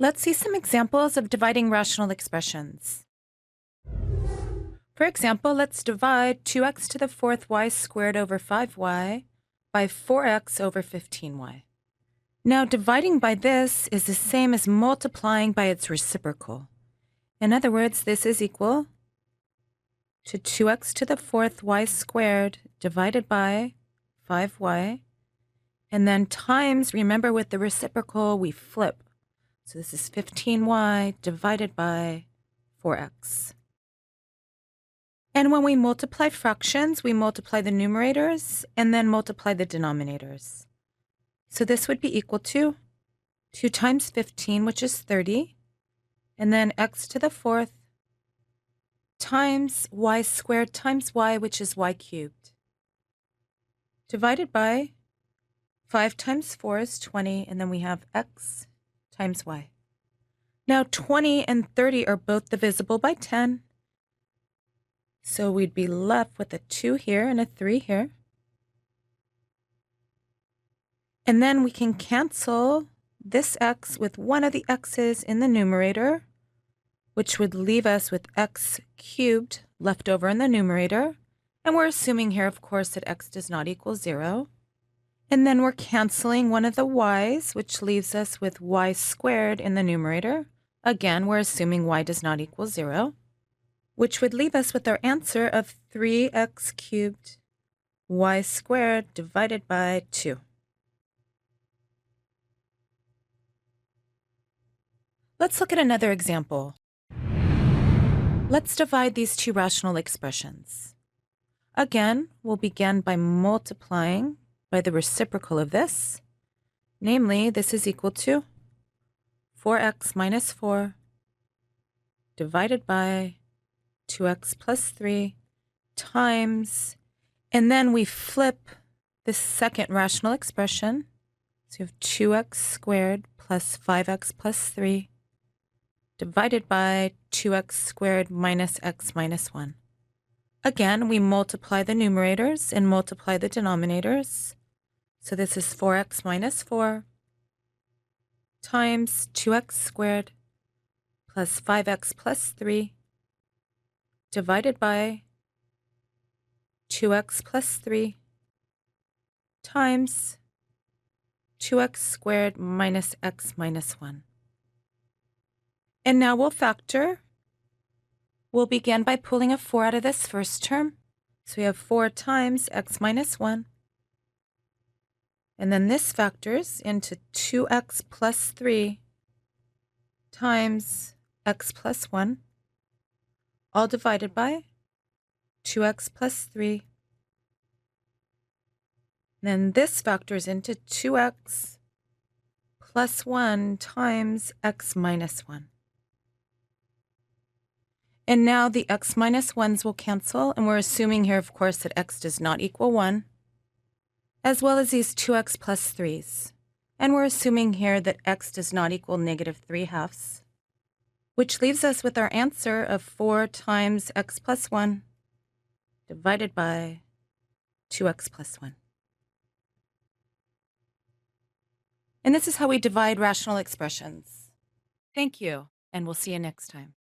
Let's see some examples of dividing rational expressions. For example, let's divide 2x to the fourth y squared over 5y by 4x over 15y. Now, dividing by this is the same as multiplying by its reciprocal. In other words, this is equal to 2x to the fourth y squared divided by 5y, and then times, remember with the reciprocal, we flip. So this is 15y divided by 4x. And when we multiply fractions, we multiply the numerators and then multiply the denominators. So this would be equal to 2 times 15, which is 30, and then x to the fourth times y squared times y, which is y cubed, divided by 5 times 4 is 20, and then we have x times y. Now 20 and 30 are both divisible by 10, so we'd be left with a 2 here and a 3 here. And then we can cancel this x with one of the x's in the numerator, which would leave us with x cubed left over in the numerator. And we're assuming here, of course, that x does not equal 0. And then we're canceling one of the y's, which leaves us with y squared in the numerator. Again, we're assuming y does not equal 0, which would leave us with our answer of 3x cubed y squared divided by 2. Let's look at another example. Let's divide these two rational expressions. Again, we'll begin by multiplying by the reciprocal of this. Namely, this is equal to 4x minus 4 divided by 2x plus 3 times, and then we flip the second rational expression. So we have 2x squared plus 5x plus 3 divided by 2x squared minus x minus 1. Again, we multiply the numerators and multiply the denominators. So this is 4x minus 4 times 2x squared plus 5x plus 3 divided by 2x plus 3 times 2x squared minus x minus 1. And now we'll factor. We'll begin by pulling a 4 out of this first term. So we have 4 times x minus 1. And then this factors into 2x plus 3 times x plus 1, all divided by 2x plus 3. Then this factors into 2x plus 1 times x minus 1. And now the x minus 1's will cancel, and we're assuming here, of course, that x does not equal 1, as well as these 2x plus 3's. And we're assuming here that x does not equal negative 3/2, which leaves us with our answer of 4 times x plus 1 divided by 2x plus 1. And this is how we divide rational expressions. Thank you, and we'll see you next time.